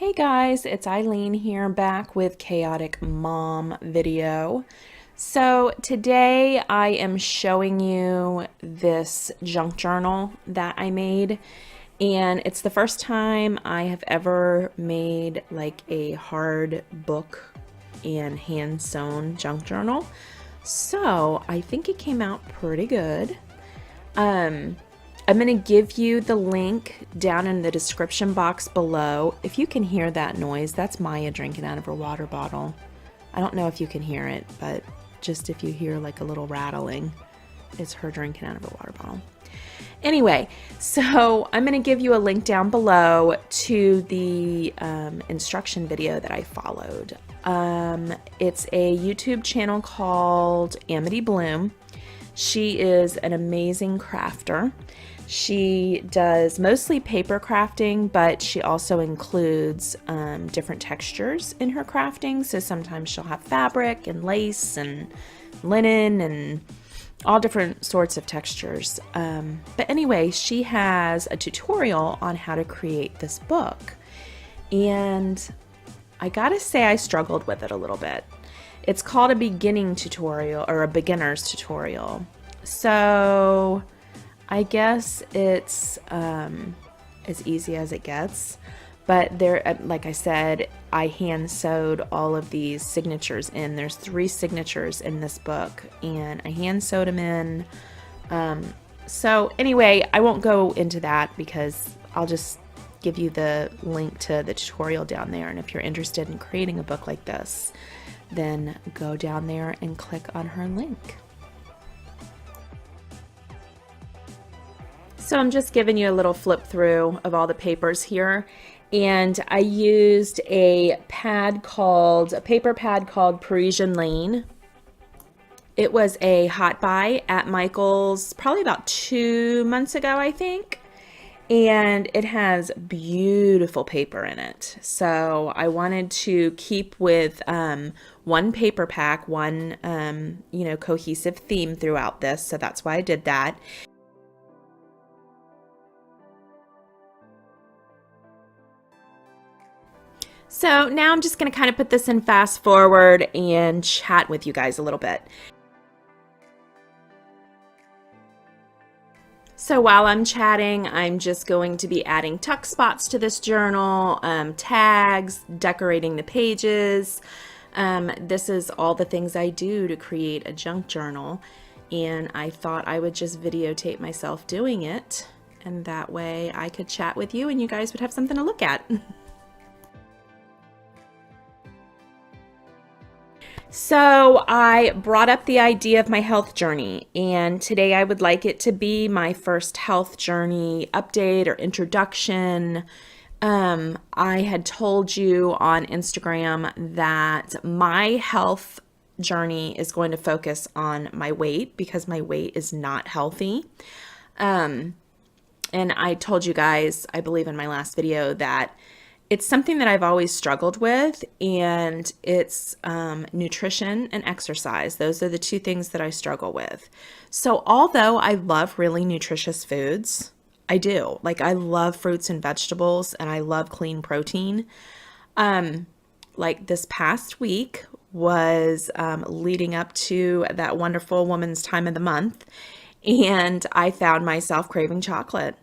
Hey guys, it's Eileen here back with Chaotic Mom video. So today I am showing you this junk journal that I made, and it's the first time I have ever made like a hard book and hand sewn junk journal. So I think it came out pretty good. I'm going to give you the link down in the description box below. If you can hear that noise, that's Maya drinking out of her water bottle. I don't know if you can hear it, but just if you hear like a little rattling, it's her drinking out of her water bottle. Anyway, so I'm going to give you a link down below to the instruction video that I followed. It's a YouTube channel called Amity Bloom. She is an amazing crafter. She does mostly paper crafting, but she also includes different textures in her crafting. So sometimes she'll have fabric and lace and linen and all different sorts of textures. But anyway, she has a tutorial on how to create this book. And I gotta say I struggled with it a little bit. It's called a beginning tutorial or a beginner's tutorial. So I guess it's as easy as it gets, but there, like I said, I hand sewed all of these signatures in. There's 3 signatures in this book, and I hand sewed them in. So anyway, I won't go into that because I'll just give you the link to the tutorial down there. And if you're interested in creating a book like this, then go down there and click on her link. So I'm just giving you a little flip through of all the papers here, and I used a paper pad called Parisian Lane. It was a hot buy at Michael's probably about 2 months ago, I think. And it has beautiful paper in it. So I wanted to keep with one paper pack, one cohesive theme throughout this. So that's why I did that. So now I'm just going to kind of put this in fast forward and chat with you guys a little bit. So while I'm chatting, I'm just going to be adding tuck spots to this journal, tags, decorating the pages. This is all the things I do to create a junk journal, and I thought I would just videotape myself doing it, and that way I could chat with you and you guys would have something to look at. So I brought up the idea of my health journey, and today I would like it to be my first health journey update or introduction. I had told you on Instagram that my health journey is going to focus on my weight because my weight is not healthy. And I told you guys, I believe in my last video, that it's something that I've always struggled with, and it's nutrition and exercise. Those are the 2 things that I struggle with. So although I love really nutritious foods, I do. Like, I love fruits and vegetables, and I love clean protein. Like this past week was leading up to that wonderful woman's time of the month, and I found myself craving chocolate.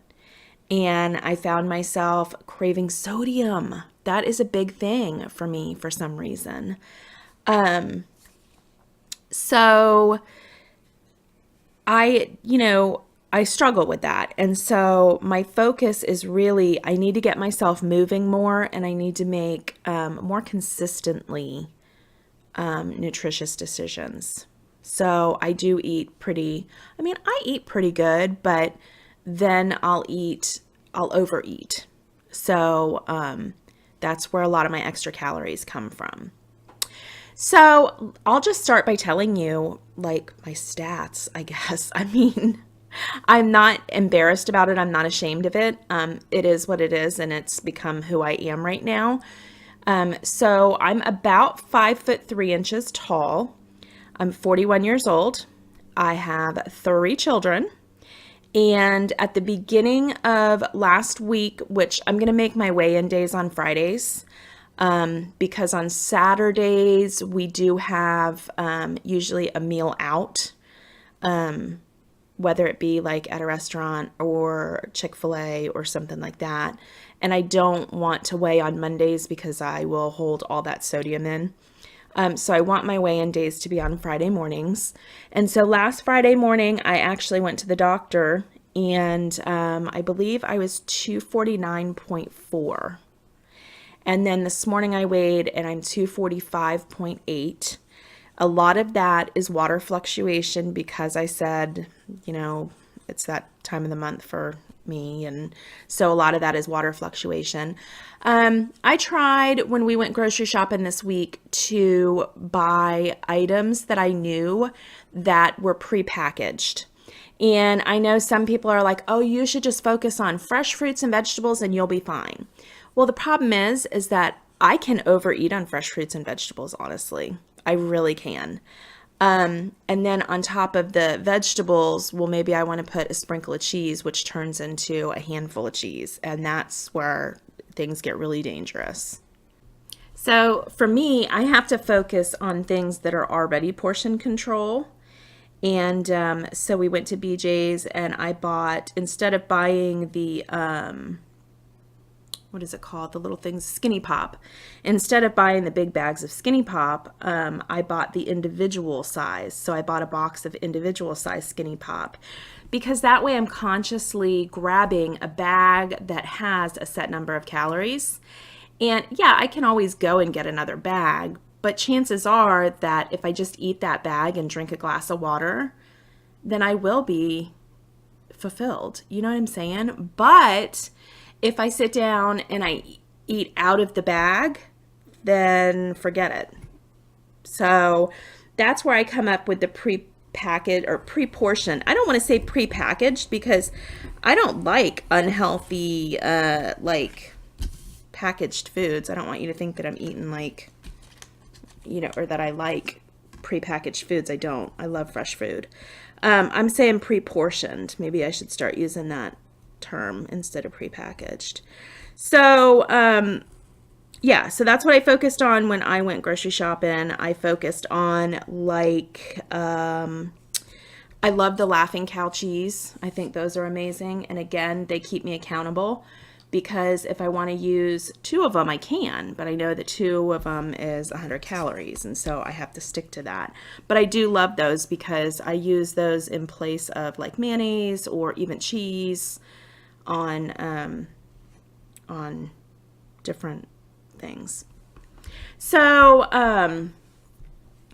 And I found myself craving sodium. That is a big thing for me for some reason. So I struggle with that. And so my focus is really, I need to get myself moving more, and I need to make more consistently nutritious decisions. So I do eat I eat pretty good, but then I'll overeat. So that's where a lot of my extra calories come from. So I'll just start by telling you like my stats, I guess. I mean, I'm not embarrassed about it. I'm not ashamed of it. It is what it is, and it's become who I am right now. So I'm about 5'3" tall. I'm 41 years old. I have 3 children. And at the beginning of last week, which I'm going to make my weigh-in days on Fridays, because on Saturdays we do have usually a meal out, whether it be like at a restaurant or Chick-fil-A or something like that. And I don't want to weigh on Mondays because I will hold all that sodium in. So I want my weigh-in days to be on Friday mornings. And so last Friday morning, I actually went to the doctor, and I believe I was 249.4. And then this morning I weighed and I'm 245.8. A lot of that is water fluctuation because I said, it's that time of the month for me. And so a lot of that is water fluctuation. I tried when we went grocery shopping this week to buy items that I knew that were prepackaged. And I know some people are like, oh, you should just focus on fresh fruits and vegetables and you'll be fine. Well, the problem is that I can overeat on fresh fruits and vegetables, honestly. I really can. And then on top of the vegetables, well, maybe I want to put a sprinkle of cheese, which turns into a handful of cheese. And that's where things get really dangerous. So for me, I have to focus on things that are already portion control. And so we went to BJ's and I bought, instead of buying the, what is it called? The little things, Skinny Pop. Instead of buying the big bags of Skinny Pop, I bought the individual size. So I bought a box of individual size Skinny Pop because that way I'm consciously grabbing a bag that has a set number of calories. And yeah, I can always go and get another bag, but chances are that if I just eat that bag and drink a glass of water, then I will be fulfilled. You know what I'm saying? But if I sit down and I eat out of the bag, then forget it. So that's where I come up with the pre-packaged or pre-portioned. I don't want to say pre-packaged because I don't like unhealthy, like packaged foods. I don't want you to think that I'm eating like, or that I like pre-packaged foods. I don't. I love fresh food. I'm saying pre-portioned. Maybe I should start using that term instead of prepackaged. So yeah, so that's what I focused on when I went grocery shopping. I focused on I love the Laughing Cow cheese. I think those are amazing, and again, they keep me accountable because if I want to use 2 of them, I can, but I know that 2 of them is 100 calories, and so I have to stick to that. But I do love those because I use those in place of like mayonnaise or even cheese on different things. So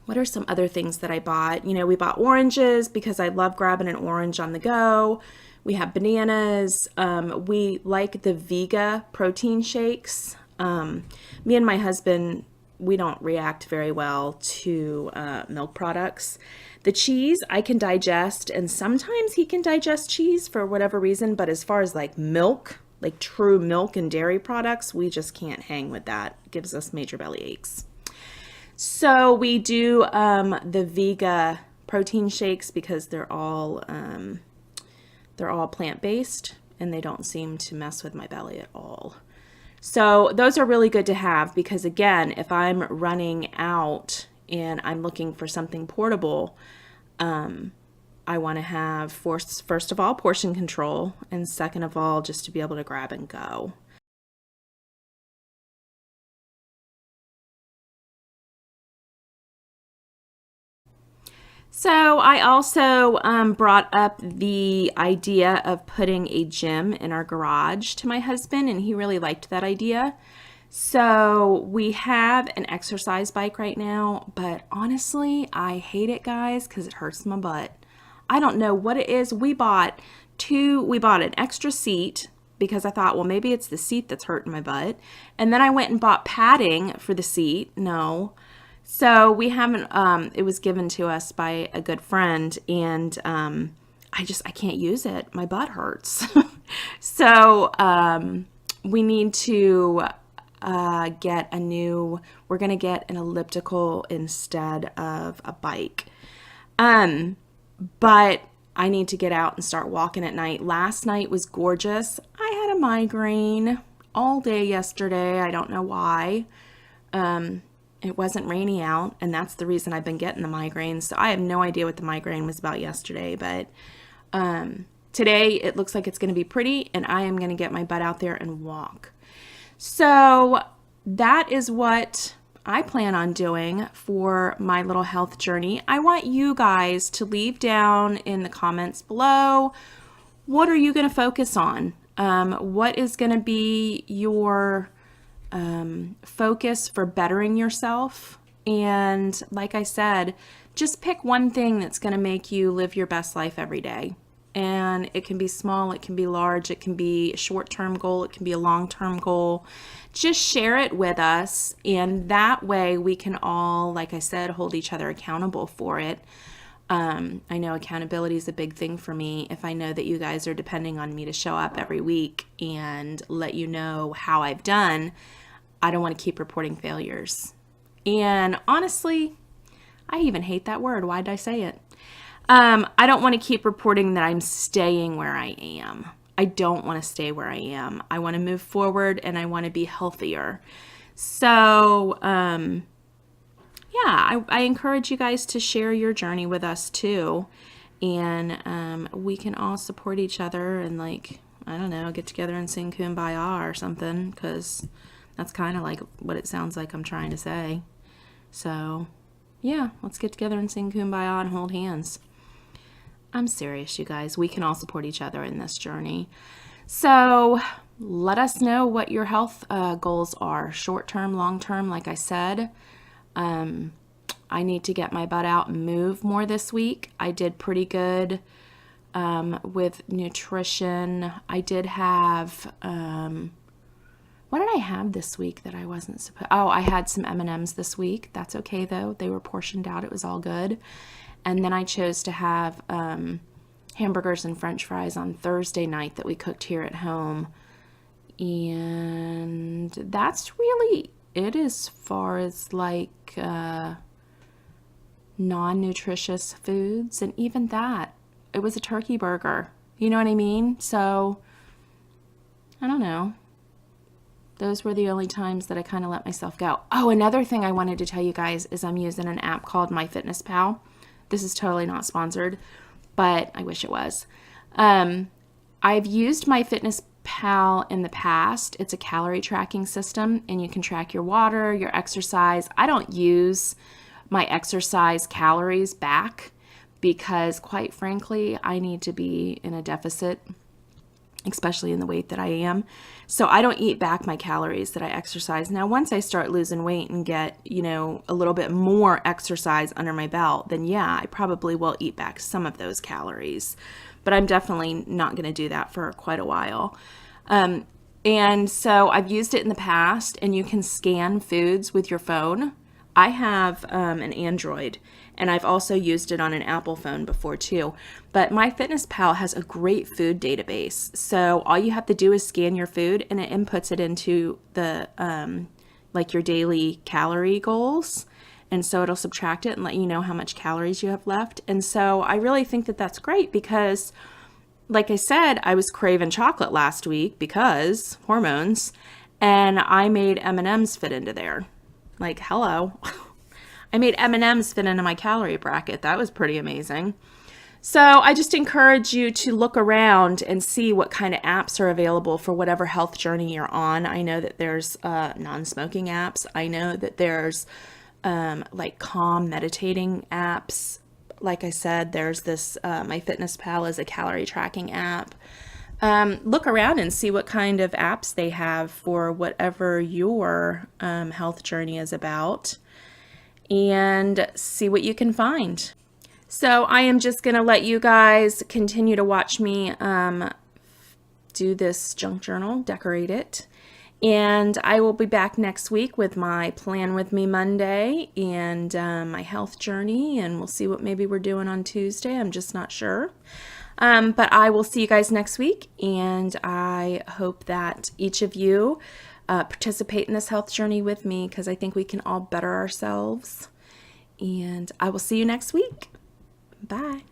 what are some other things that I bought? We bought oranges because I love grabbing an orange on the go. We have bananas. We like the Vega protein shakes. Me and my husband, we don't react very well to milk products. The cheese I can digest, and sometimes he can digest cheese for whatever reason, but as far as like milk, like true milk and dairy products, we just can't hang with that. It gives us major belly aches. So we do the Vega protein shakes because they're all plant-based and they don't seem to mess with my belly at all. So those are really good to have because again, if I'm running out and I'm looking for something portable, I want to have, first of all, portion control, and second of all, just to be able to grab and go. So I also brought up the idea of putting a gym in our garage to my husband, and he really liked that idea. So we have an exercise bike right now, but honestly, I hate it, guys, because it hurts my butt. I don't know what it is. We bought an extra seat because I thought, well, maybe it's the seat that's hurting my butt. And then I went and bought padding for the seat. No. So we haven't, it was given to us by a good friend, and I can't use it. My butt hurts. So we need to we're going to get an elliptical instead of a bike. But I need to get out and start walking at night. Last night was gorgeous. I had a migraine all day yesterday. I don't know why. It wasn't rainy out, and that's the reason I've been getting the migraines. So I have no idea what the migraine was about yesterday, but today it looks like it's going to be pretty, and I am going to get my butt out there and walk. So that is what I plan on doing for my little health journey. I want you guys to leave down in the comments below, what are you going to focus on? What is going to be your focus for bettering yourself? And like I said, just pick one thing that's going to make you live your best life every day. And it can be small, it can be large, it can be a short-term goal, it can be a long-term goal. Just share it with us, and that way we can all, like I said, hold each other accountable for it. I know accountability is a big thing for me. If I know that you guys are depending on me to show up every week and let you know how I've done, I don't want to keep reporting failures. And honestly, I even hate that word. Why did I say it? I don't want to keep reporting that I'm staying where I am. I don't want to stay where I am. I want to move forward, and I want to be healthier. So, yeah, I encourage you guys to share your journey with us too. And we can all support each other and, like, I don't know, get together and sing Kumbaya or something, because that's kind of like what it sounds like I'm trying to say. So, yeah, let's get together and sing Kumbaya and hold hands. I'm serious, you guys. We can all support each other in this journey. So let us know what your health goals are. Short-term, long-term, like I said. I need to get my butt out and move more this week. I did pretty good with nutrition. I did have, what did I have this week that I wasn't supposed? Oh, I had some M&Ms this week. That's okay, though. They were portioned out. It was all good. And then I chose to have hamburgers and french fries on Thursday night that we cooked here at home. And that's really it as far as like non-nutritious foods. And even that, it was a turkey burger. You know what I mean? So, I don't know. Those were the only times that I kind of let myself go. Oh, another thing I wanted to tell you guys is I'm using an app called MyFitnessPal. This is totally not sponsored, but I wish it was. I've used MyFitnessPal in the past. It's a calorie tracking system, and you can track your water, your exercise. I don't use my exercise calories back because, quite frankly, I need to be in a deficit, especially in the weight that I am. So I don't eat back my calories that I exercise. Now, once I start losing weight and get, you know, a little bit more exercise under my belt, then yeah, I probably will eat back some of those calories. But I'm definitely not going to do that for quite a while. And so I've used it in the past, and you can scan foods with your phone. I have an Android, and I've also used it on an Apple phone before too. But MyFitnessPal has a great food database. So all you have to do is scan your food, and it inputs it into the like your daily calorie goals. And so it'll subtract it and let you know how much calories you have left. And so I really think that that's great because, like I said, I was craving chocolate last week because hormones, and I made M&Ms fit into there. Like, hello. I made M&Ms fit into my calorie bracket. That was pretty amazing. So I just encourage you to look around and see what kind of apps are available for whatever health journey you're on. I know that there's non-smoking apps. I know that there's like calm meditating apps. Like I said, there's this MyFitnessPal is a calorie tracking app. Look around and see what kind of apps they have for whatever your health journey is about, and see what you can find. So I am just going to let you guys continue to watch me do this junk journal, decorate it. And I will be back next week with my Plan With Me Monday and my health journey, and we'll see what maybe we're doing on Tuesday. I'm just not sure. But I will see you guys next week, and I hope that each of you participate in this health journey with me, because I think we can all better ourselves. And I will see you next week. Bye.